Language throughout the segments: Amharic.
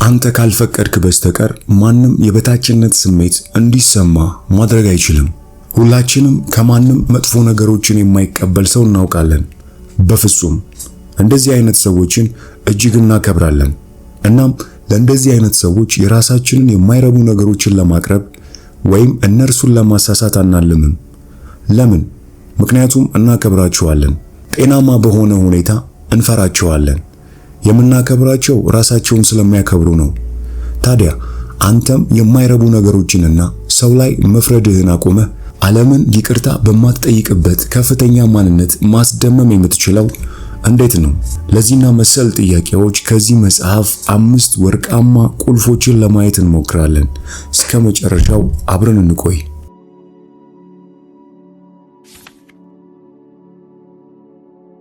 አንተ ካልፈቀድክ በስተቀር ማንም የበታችነት ስሜት እንዲሰማ ማድረግ አይችልም። ሁላችንም ከማንም መጥፎ ነገሮችን የማይቀበል ሰው እናውቃለን። በፍጹም እንደዚህ አይነት ሰዎችን እጅግ እናከብራለን። እናም ለእንደዚህ አይነት ሰዎች የራሳችንን የማይረቡ ነገሮችን ለማቅረብ ወይም እነርሱን ለማሳሳት አናልምም። ለምን? ምክንያቱም እናከብራቸዋለን። ጤናማ በሆነ ሁኔታ እንፈራቸዋለን። የምናከብራቸው ራሳቸውን ስለሚያከብሩ ነው። ታዲያ አንተም የማይረቡ ነገሮችንና ሰው ላይ መፍረድህን አቁመህ ዓለምን ይቅርታ በማትጠይቅበት ከፍተኛ ማንነት ማስደመም የምትችለው እንዴት ነው? ለዚህና መሰል ጥያቄዎች ከዚህ መጽሐፍ 5 ወርቃማ ቁልፎችን ለማየት እንሞክራለን። እስከ መጨረሻው አብረን እንቆይ።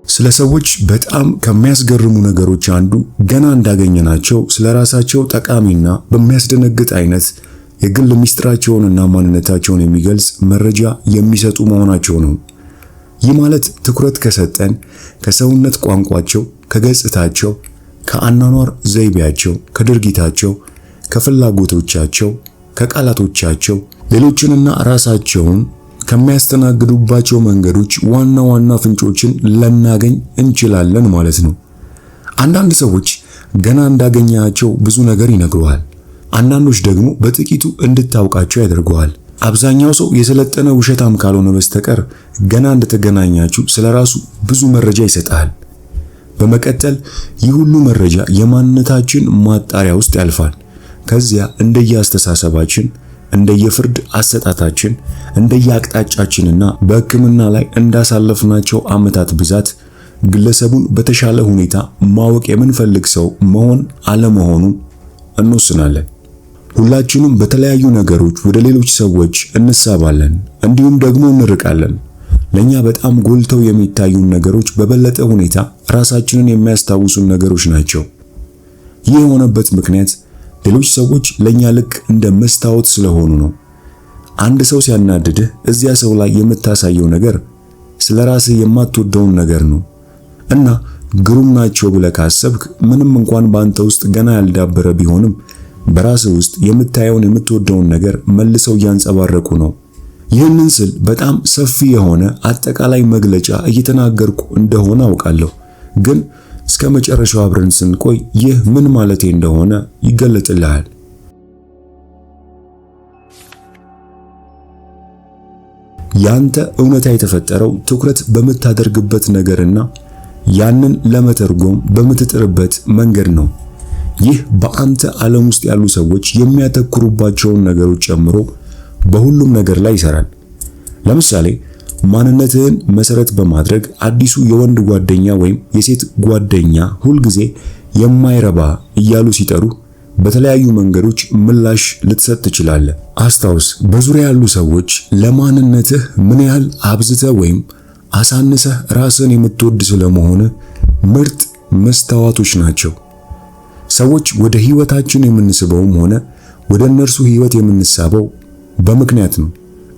ስለ ሰዎች በጣም ከሚያስገርሙ ነገሮች አንዱ ገና እንዳገኘናቸው ስለራሳቸው ጠቃሚና በሚያስደነግጥ አይነት የግል ሚስጥራቸውንና ማንነታቸውን የሚገልጽ መረጃ የሚሰጡ መሆናቸው ነው። ይህ ማለት ትኩረት ከሰጠን ከሰውነት ቋንቋቸው፣ ከገጽታቸው፣ ከአኗኗር ዘይቤያቸው፣ ከድርጊታቸው፣ ከፍላጎቶቻቸው፣ ከቃላቶቻቸው ሌሎችንና ራሳቸውን ከሚያስተናግዱባቸው መንገዶች ዋና ዋና ፍንጮችን ልናገኝ እንችላለን ማለት ነው። አንዳንድ ሰዎች ገና እንዳገኛቸው ብዙ ነገር ይነግሩሃል። አንዳንዶች ደግሞ በጥቂቱ እንድታውቃቸው ያደርጉሃል። አብዛኛው ሰው የሰለጠነ ውሸታም ካልሆነ በስተቀር ገና እንደተገናኛችሁ ስለራሱ ብዙ መረጃ ይሰጣል። በመቀጠል ይህ ሁሉ መረጃ የማንነታችን ማጣሪያ ውስጥ ያልፋል። ከዚያ እንደየአስተሳሰባችን፣ እንደየፍርድ አሰጣታችን፣ እንደየአቅጣጫችንና በሕክምና ላይ እንዳሳለፍናቸው ዓመታት ብዛት ግለሰቡን በተሻለ ሁኔታ ማወቅ የምንፈልግ ሰው መሆን አለመሆኑን እንወስናለን። ሁላችንም በተለያዩ ነገሮች ወደ ሌሎች ሰዎች እንሳባለን፣ እንዲሁም ደግሞ እንርቃለን። ለኛ በጣም ጎልተው የሚታዩን ነገሮች በበለጠ ሁኔታ ራሳችንን የሚያስታውሱን ነገሮች ናቸው። ይህ የሆነበት ምክንያት ሌሎች ሰዎች ለኛ ልክ እንደ መስታወት ስለሆኑ ነው። አንድ ሰው ሲያናድድህ እዚያ ሰው ላይ የምታሳየው ነገር ስለራስህ የማትወደውን ነገር ነው እና ግሩም ናቸው ብለህ ካሰብክ ምንም እንኳን በአንተ ውስጥ ገና ያልዳበረ ቢሆንም በራስህ ውስጥ የምታየውን የምትወደውን ነገር መልሰው እያንጸባረቁ ነው። ይህንን ስል በጣም ሰፊ የሆነ አጠቃላይ መግለጫ እየተናገርኩ እንደሆነ አውቃለሁ፣ ግን እስከ መጨረሻው አብረን ስንቆይ ይህ ምን ማለቴ እንደሆነ ይገለጥልሃል። ያንተ እውነታ የተፈጠረው ትኩረት በምታደርግበት ነገርና ያንን ለመተርጎም በምትጥርበት መንገድ ነው። ይህ በአንተ ዓለም ውስጥ ያሉ ሰዎች የሚያተኩሩባቸውን ነገሮች ጨምሮ በሁሉም ነገር ላይ ይሰራል። ለምሳሌ ማንነትህን መሰረት በማድረግ አዲሱ የወንድ ጓደኛ ወይም የሴት ጓደኛ ሁልጊዜ የማይረባ እያሉ ሲጠሩ በተለያዩ መንገዶች ምላሽ ልትሰጥ ትችላለህ። አስታውስ፣ በዙሪያ ያሉ ሰዎች ለማንነትህ ምን ያህል አብዝተህ ወይም አሳንሰህ ራስን የምትወድ ስለመሆነ ምርጥ መስታወቶች ናቸው። ሰዎች ወደ ህይወታችን የምንስበውም ሆነ ወደ እነርሱ ህይወት የምንሳበው በምክንያት ነው።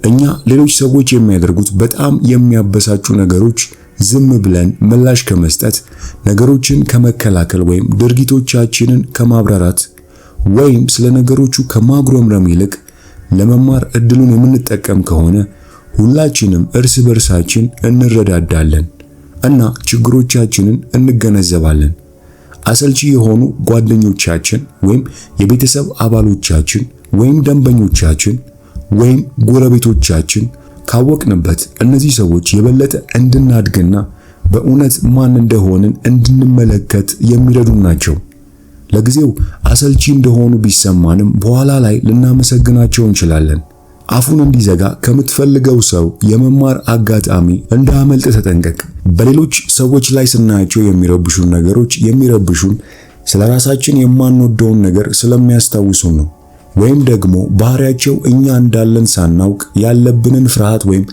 እኛ ሌሎች ሰዎች የሚያደርጉት በጣም የሚያበሳጩ ነገሮች ዝም ብለን ምላሽ ከመስጠት፣ ነገሮችን ከመከላከል ወይም ድርጊቶቻችንን ከማብራራት ወይም ስለ ነገሮቹ ከማጉረምረም ይልቅ ለመማር እድሉን የምንጠቀም ከሆነ ሁላችንም እርስ በርሳችን እንረዳዳለን እና ችግሮቻችንን እንገነዘባለን። አሰልቺ የሆኑ ጓደኞቻችን ወይም የቤተሰብ አባሎቻችን ወይም ደንበኞቻችን ወይም ጎረቤቶቻችን ካወቅንበት እነዚህ ሰዎች የበለጠ እንድናድግና በእውነት ማን እንደሆንን እንድንመለከት የሚረዱን ናቸው። ለጊዜው አሰልቺ እንደሆኑ ቢሰማንም በኋላ ላይ ልናመሰግናቸው እንችላለን። አፉን እንዲዘጋ ከምትፈልገው ሰው የመማር አጋጣሚ እንዳያመልጥ ተጠንቀቅ። በሌሎች ሰዎች ላይ ስናያቸው የሚረብሹን ነገሮች የሚረብሹን ስለራሳችን የማንወደውን ነገር ስለሚያስታውሱን ነው፣ ወይም ደግሞ ባህሪያቸው እኛ እንዳለን ሳናውቅ ያለብንን ፍርሃት ወይም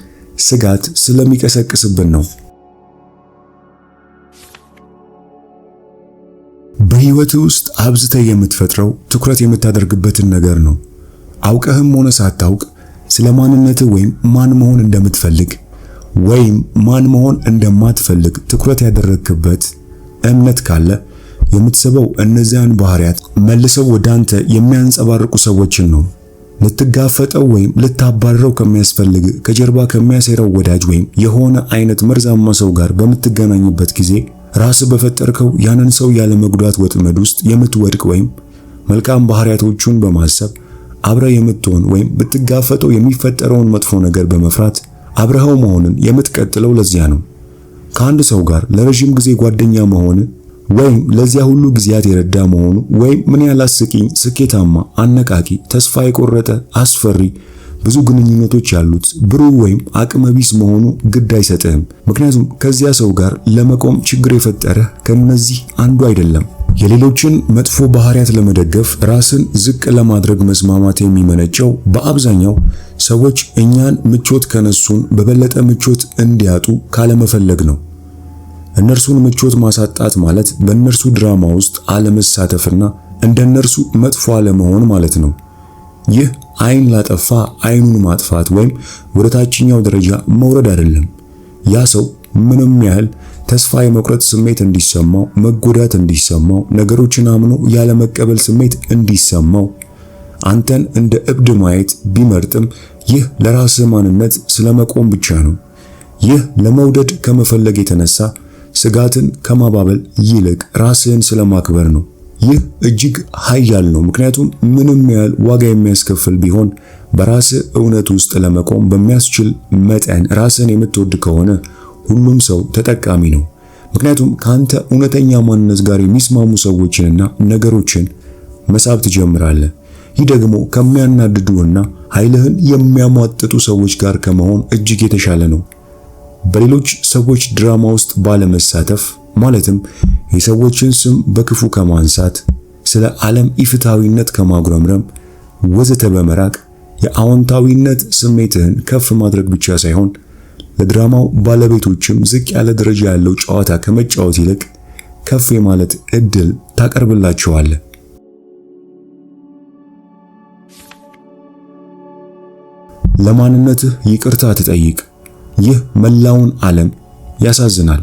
ስጋት ስለሚቀሰቅስብን ነው። በህይወትህ ውስጥ አብዝተህ የምትፈጥረው ትኩረት የምታደርግበትን ነገር ነው። አውቀህም ሆነ ሳታውቅ ስለ ማንነትህ ወይም ማን መሆን እንደምትፈልግ ወይም ማን መሆን እንደማትፈልግ ትኩረት ያደረግክበት እምነት ካለ የምትስበው እነዚያን ባህሪያት መልሰው ወደ አንተ የሚያንጸባርቁ ሰዎችን ነው። ልትጋፈጠው ወይም ልታባረረው ከሚያስፈልግ ከጀርባ ከሚያሴረው ወዳጅ ወይም የሆነ አይነት መርዛማ ሰው ጋር በምትገናኝበት ጊዜ ራስህ በፈጠርከው ያንን ሰው ያለ መጉዳት ወጥመድ ውስጥ የምትወድቅ ወይም መልካም ባህሪያቶቹን በማሰብ አብረህ የምትሆን ወይም ብትጋፈጠው የሚፈጠረውን መጥፎ ነገር በመፍራት አብረኸው መሆንን የምትቀጥለው ለዚያ ነው። ከአንድ ሰው ጋር ለረጅም ጊዜ ጓደኛ መሆን ወይም ለዚያ ሁሉ ጊዜያት የረዳ መሆኑ ወይም ምን ያህል አስቂኝ፣ ስኬታማ፣ አነቃቂ፣ ተስፋ የቆረጠ፣ አስፈሪ፣ ብዙ ግንኙነቶች ያሉት ብሩህ ወይም አቅመ ቢስ መሆኑ ግድ አይሰጥህም። ምክንያቱም ከዚያ ሰው ጋር ለመቆም ችግር የፈጠረህ ከነዚህ አንዱ አይደለም። የሌሎችን መጥፎ ባህሪያት ለመደገፍ ራስን ዝቅ ለማድረግ መስማማት የሚመነጨው በአብዛኛው ሰዎች እኛን ምቾት ከነሱን በበለጠ ምቾት እንዲያጡ ካለመፈለግ ነው። እነርሱን ምቾት ማሳጣት ማለት በእነርሱ ድራማ ውስጥ አለመሳተፍና እንደነርሱ መጥፎ አለመሆን ማለት ነው። ይህ አይን ላጠፋ አይኑን ማጥፋት ወይም ወደ ታችኛው ደረጃ መውረድ አይደለም። ያ ሰው ምንም ያህል ተስፋ የመቁረጥ ስሜት እንዲሰማው፣ መጎዳት እንዲሰማው፣ ነገሮችን አምኖ ያለ መቀበል ስሜት እንዲሰማው፣ አንተን እንደ እብድ ማየት ቢመርጥም ይህ ለራስህ ማንነት ስለመቆም ብቻ ነው። ይህ ለመውደድ ከመፈለግ የተነሳ ስጋትን ከማባበል ይልቅ ራስህን ስለማክበር ነው። ይህ እጅግ ኃያል ነው፣ ምክንያቱም ምንም ያህል ዋጋ የሚያስከፍል ቢሆን በራስህ እውነት ውስጥ ለመቆም በሚያስችል መጠን ራስህን የምትወድ ከሆነ ሁሉም ሰው ተጠቃሚ ነው። ምክንያቱም ካንተ እውነተኛ ማንነት ጋር የሚስማሙ ሰዎችንና ነገሮችን መሳብ ትጀምራለህ። ይህ ደግሞ ከሚያናድዱህና ኃይልህን የሚያሟጥጡ ሰዎች ጋር ከመሆን እጅግ የተሻለ ነው። በሌሎች ሰዎች ድራማ ውስጥ ባለመሳተፍ ማለትም የሰዎችን ስም በክፉ ከማንሳት፣ ስለ ዓለም ኢፍትሃዊነት ከማጉረምረም ወዘተ በመራቅ የአዎንታዊነት ስሜትህን ከፍ ማድረግ ብቻ ሳይሆን ለድራማው ባለቤቶችም ዝቅ ያለ ደረጃ ያለው ጨዋታ ከመጫወት ይልቅ ከፍ የማለት እድል ታቀርብላቸዋለህ። ለማንነትህ ይቅርታ ትጠይቅ። ይህ መላውን ዓለም ያሳዝናል።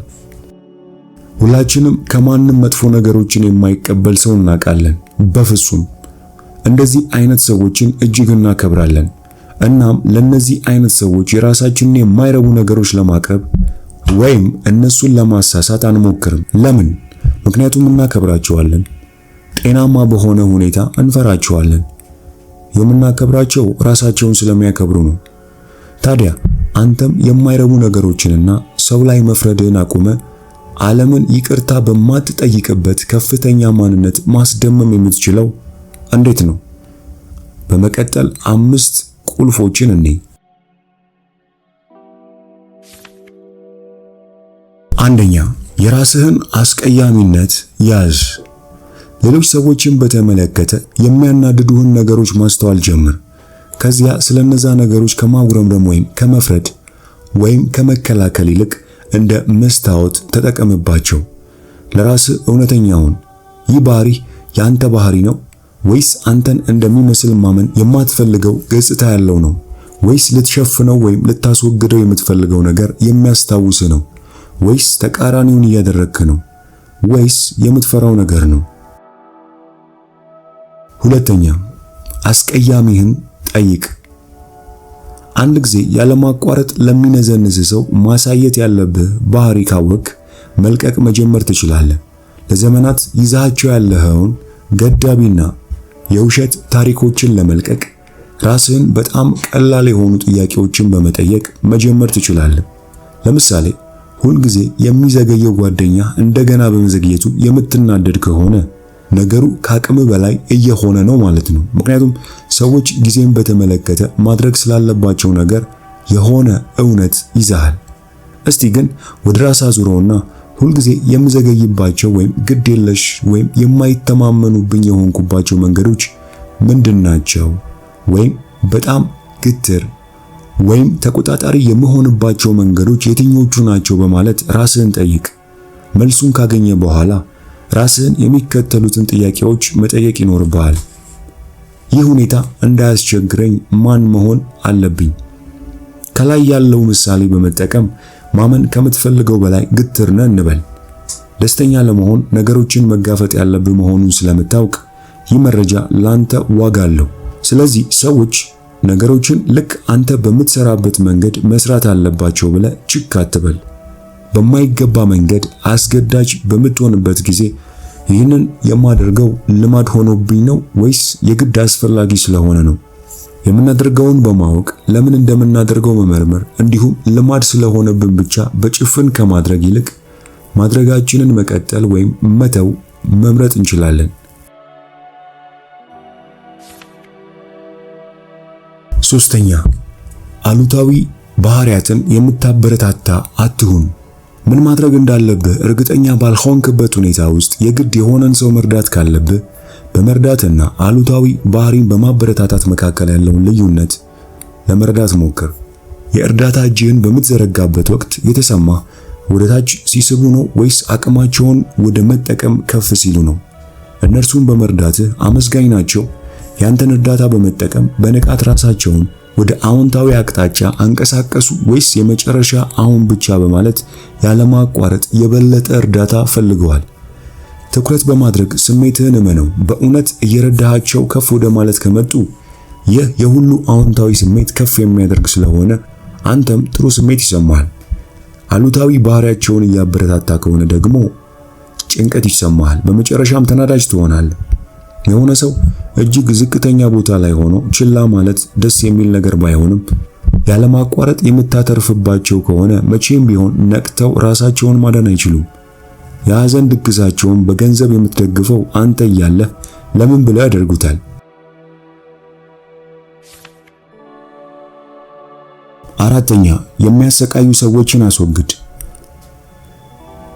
ሁላችንም ከማንም መጥፎ ነገሮችን የማይቀበል ሰው እናውቃለን። በፍጹም እንደዚህ አይነት ሰዎችን እጅግ እናከብራለን። እናም ለነዚህ አይነት ሰዎች የራሳችንን የማይረቡ ነገሮች ለማቅረብ ወይም እነሱን ለማሳሳት አንሞክርም። ለምን? ምክንያቱም እናከብራቸዋለን። ጤናማ በሆነ ሁኔታ እንፈራቸዋለን። የምናከብራቸው ራሳቸውን ስለሚያከብሩ ነው። ታዲያ አንተም የማይረቡ ነገሮችንና ሰው ላይ መፍረድህን አቁመ ዓለምን ይቅርታ በማትጠይቅበት ከፍተኛ ማንነት ማስደመም የምትችለው እንዴት ነው? በመቀጠል 5 ቁልፎችን እንይ። አንደኛ፣ የራስህን አስቀያሚነት ያዝ። ሌሎች ሰዎችን በተመለከተ የሚያናድዱህን ነገሮች ማስተዋል ጀምር። ከዚያ ስለነዛ ነገሮች ከማጉረምረም ወይም ከመፍረድ ወይም ከመከላከል ይልቅ እንደ መስታወት ተጠቀምባቸው። ለራስህ እውነተኛውን ይህ ባህሪ ያንተ ባህሪ ነው ወይስ አንተን እንደሚመስል ማመን የማትፈልገው ገጽታ ያለው ነው? ወይስ ልትሸፍነው ወይም ልታስወግደው የምትፈልገው ነገር የሚያስታውስህ ነው? ወይስ ተቃራኒውን እያደረግክ ነው? ወይስ የምትፈራው ነገር ነው? ሁለተኛ፣ አስቀያሚህን ጠይቅ። አንድ ጊዜ ያለማቋረጥ ለሚነዘንዝ ሰው ማሳየት ያለብህ ባህሪ ካወቅ መልቀቅ መጀመር ትችላለህ። ለዘመናት ይዛቸው ያለኸውን ገዳቢና የውሸት ታሪኮችን ለመልቀቅ ራስህን በጣም ቀላል የሆኑ ጥያቄዎችን በመጠየቅ መጀመር ትችላለህ። ለምሳሌ ሁልጊዜ የሚዘገየው ጓደኛ እንደገና በመዘግየቱ የምትናደድ ከሆነ ነገሩ ከአቅም በላይ እየሆነ ነው ማለት ነው። ምክንያቱም ሰዎች ጊዜን በተመለከተ ማድረግ ስላለባቸው ነገር የሆነ እውነት ይዛሃል። እስቲ ግን ወደ ራስህ አዙረውና ሁልጊዜ የምዘገይባቸው ወይም ግድ የለሽ ወይም የማይተማመኑብኝ የሆንኩባቸው መንገዶች ምንድናቸው? ወይም በጣም ግትር ወይም ተቆጣጣሪ የምሆንባቸው መንገዶች የትኞቹ ናቸው በማለት ራስህን ጠይቅ። መልሱን ካገኘ በኋላ ራስህን የሚከተሉትን ጥያቄዎች መጠየቅ ይኖርብሃል። ይህ ሁኔታ እንዳያስቸግረኝ ማን መሆን አለብኝ? ከላይ ያለው ምሳሌ በመጠቀም ማመን ከምትፈልገው በላይ ግትር ነህ እንበል። ደስተኛ ለመሆን ነገሮችን መጋፈጥ ያለብህ መሆኑን ስለምታውቅ ይህ መረጃ ላንተ ዋጋ አለው። ስለዚህ ሰዎች ነገሮችን ልክ አንተ በምትሰራበት መንገድ መስራት አለባቸው ብለህ ችክ አትበል። በማይገባ መንገድ አስገዳጅ በምትሆንበት ጊዜ ይህንን የማደርገው ልማድ ሆኖብኝ ነው ወይስ የግድ አስፈላጊ ስለሆነ ነው? የምናደርገውን በማወቅ ለምን እንደምናደርገው መመርመር እንዲሁም ልማድ ስለሆነብን ብቻ በጭፍን ከማድረግ ይልቅ ማድረጋችንን መቀጠል ወይም መተው መምረጥ እንችላለን። ሶስተኛ፣ አሉታዊ ባህሪያትን የምታበረታታ አትሁን። ምን ማድረግ እንዳለብህ እርግጠኛ ባልሆንክበት ሁኔታ ውስጥ የግድ የሆነን ሰው መርዳት ካለብህ በመርዳትና አሉታዊ ባህሪን በማበረታታት መካከል ያለውን ልዩነት ለመረዳት ሞክር። የእርዳታ እጅህን በምትዘረጋበት ወቅት የተሰማህ ወደ ታች ሲስቡ ነው ወይስ አቅማቸውን ወደ መጠቀም ከፍ ሲሉ ነው? እነርሱን በመርዳትህ አመስጋኝ ናቸው? ያንተን እርዳታ በመጠቀም በንቃት ራሳቸውን ወደ አዎንታዊ አቅጣጫ አንቀሳቀሱ ወይስ የመጨረሻ አሁን ብቻ በማለት ያለማቋረጥ የበለጠ እርዳታ ፈልገዋል? ትኩረት በማድረግ ስሜትህን እመነው። በእውነት እየረዳሃቸው ከፍ ወደ ማለት ከመጡ ይህ የሁሉ አዎንታዊ ስሜት ከፍ የሚያደርግ ስለሆነ አንተም ጥሩ ስሜት ይሰማሃል። አሉታዊ ባህሪያቸውን እያበረታታ ከሆነ ደግሞ ጭንቀት ይሰማሃል። በመጨረሻም ተናዳጅ ትሆናለህ። የሆነ ሰው እጅግ ዝቅተኛ ቦታ ላይ ሆኖ ችላ ማለት ደስ የሚል ነገር ባይሆንም ያለማቋረጥ የምታተርፍባቸው ከሆነ መቼም ቢሆን ነቅተው ራሳቸውን ማዳን አይችሉም። የሐዘን ድግሳቸውን በገንዘብ የምትደግፈው አንተ እያለህ ለምን ብለው ያደርጉታል? አራተኛ፣ የሚያሰቃዩ ሰዎችን አስወግድ።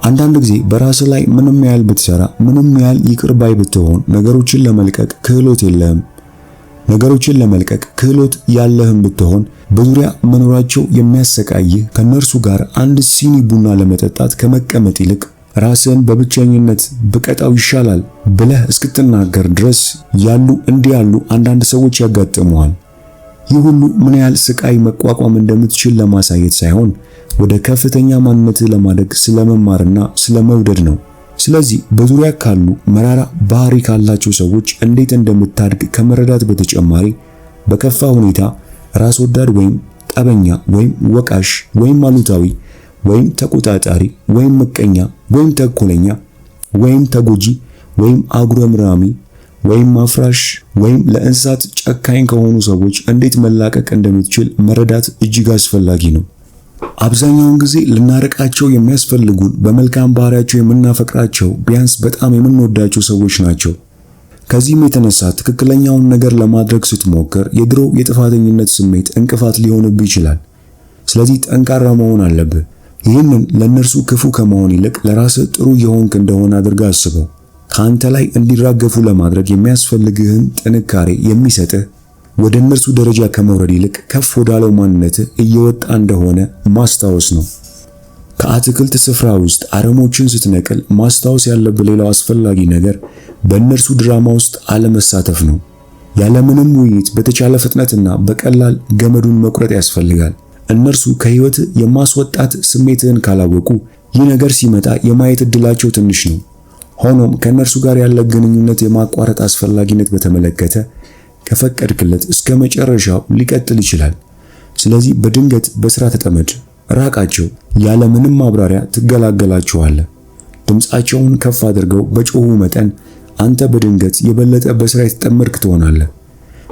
አንዳንድ ጊዜ በራስህ ላይ ምንም ያህል ብትሰራ፣ ምንም ያህል ይቅር ባይ ብትሆን ነገሮችን ለመልቀቅ ክህሎት የለህም። ነገሮችን ለመልቀቅ ክህሎት ያለህም ብትሆን በዙሪያ መኖራቸው የሚያሰቃይህ ከነርሱ ጋር አንድ ሲኒ ቡና ለመጠጣት ከመቀመጥ ይልቅ ራስህን በብቸኝነት ብቀጣው ይሻላል ብለህ እስክትናገር ድረስ እንዲህ ያሉ አንዳንድ ሰዎች ያጋጥሙሃል። ይህ ሁሉ ምን ያህል ስቃይ መቋቋም እንደምትችል ለማሳየት ሳይሆን ወደ ከፍተኛ ማንነትህ ለማደግ ስለመማርና ስለመውደድ ነው። ስለዚህ በዙሪያ ካሉ መራራ ባህሪ ካላቸው ሰዎች እንዴት እንደምታድግ ከመረዳት በተጨማሪ በከፋ ሁኔታ ራስ ወዳድ ወይም ጠበኛ ወይም ወቃሽ ወይም አሉታዊ ወይም ተቆጣጣሪ ወይም ምቀኛ ወይም ተንኮለኛ ወይም ተጎጂ ወይም አጉረምራሚ ወይም አፍራሽ ወይም ለእንስሳት ጨካኝ ከሆኑ ሰዎች እንዴት መላቀቅ እንደምትችል መረዳት እጅግ አስፈላጊ ነው። አብዛኛውን ጊዜ ልናርቃቸው የሚያስፈልጉን በመልካም ባህሪያቸው የምናፈቅራቸው ቢያንስ በጣም የምንወዳቸው ሰዎች ናቸው። ከዚህም የተነሳ ትክክለኛውን ነገር ለማድረግ ስትሞክር የድሮ የጥፋተኝነት ስሜት እንቅፋት ሊሆንብህ ይችላል። ስለዚህ ጠንካራ መሆን አለብህ። ይህንን ለእነርሱ ክፉ ከመሆን ይልቅ ለራስህ ጥሩ የሆንክ እንደሆነ አድርገህ አስበው። ከአንተ ላይ እንዲራገፉ ለማድረግ የሚያስፈልግህን ጥንካሬ የሚሰጥህ ወደ እነርሱ ደረጃ ከመውረድ ይልቅ ከፍ ወዳለው ማንነትህ እየወጣ እንደሆነ ማስታወስ ነው። ከአትክልት ስፍራ ውስጥ አረሞችን ስትነቅል ማስታወስ ያለብህ ሌላው አስፈላጊ ነገር በእነርሱ ድራማ ውስጥ አለመሳተፍ ነው። ያለምንም ውይይት በተቻለ ፍጥነትና በቀላል ገመዱን መቁረጥ ያስፈልጋል። እነርሱ ከህይወት የማስወጣት ስሜትህን ካላወቁ ይህ ነገር ሲመጣ የማየት እድላቸው ትንሽ ነው። ሆኖም ከእነርሱ ጋር ያለ ግንኙነት የማቋረጥ አስፈላጊነት በተመለከተ ከፈቀድክለት እስከ መጨረሻው ሊቀጥል ይችላል። ስለዚህ በድንገት በስራ ተጠመድ፣ ራቃቸው። ያለ ምንም ማብራሪያ ትገላገላቸዋለህ። ድምፃቸውን ከፍ አድርገው በጮሁ መጠን አንተ በድንገት የበለጠ በስራ የተጠመድክ ትሆናለህ።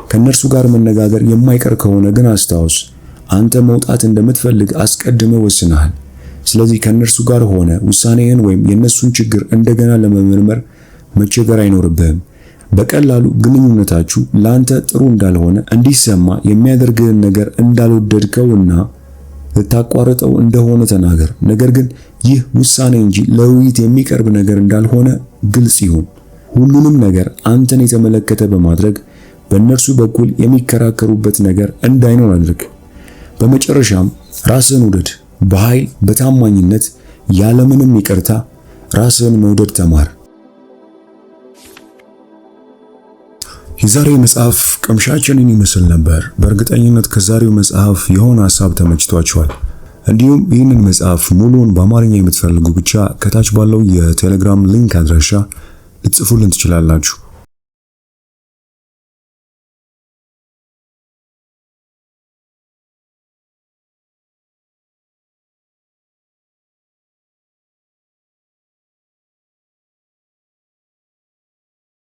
ከእነርሱ ጋር መነጋገር የማይቀር ከሆነ ግን አስታውስ፣ አንተ መውጣት እንደምትፈልግ አስቀድመህ ወስነሃል። ስለዚህ ከእነርሱ ጋር ሆነ ውሳኔህን ወይም የእነሱን ችግር እንደገና ለመመርመር መቸገር አይኖርብህም። በቀላሉ ግንኙነታችሁ ላንተ ጥሩ እንዳልሆነ እንዲሰማ የሚያደርግህን ነገር እንዳልወደድከውና ልታቋርጠው እንደሆነ ተናገር። ነገር ግን ይህ ውሳኔ እንጂ ለውይይት የሚቀርብ ነገር እንዳልሆነ ግልጽ ይሁን። ሁሉንም ነገር አንተን የተመለከተ በማድረግ በእነርሱ በኩል የሚከራከሩበት ነገር እንዳይኖር አድርግ። በመጨረሻም ራስህን ውደድ። በኃይል በታማኝነት ያለምንም ይቅርታ ራስህን መውደድ ተማር። የዛሬው መጽሐፍ ቅምሻችንን ይመስል ነበር። በእርግጠኝነት ከዛሬው መጽሐፍ የሆነ ሐሳብ ተመችቷችኋል። እንዲሁም ይህንን መጽሐፍ ሙሉውን በአማርኛ የምትፈልጉ ብቻ ከታች ባለው የቴሌግራም ሊንክ አድራሻ ልትጽፉልን ትችላላችሁ።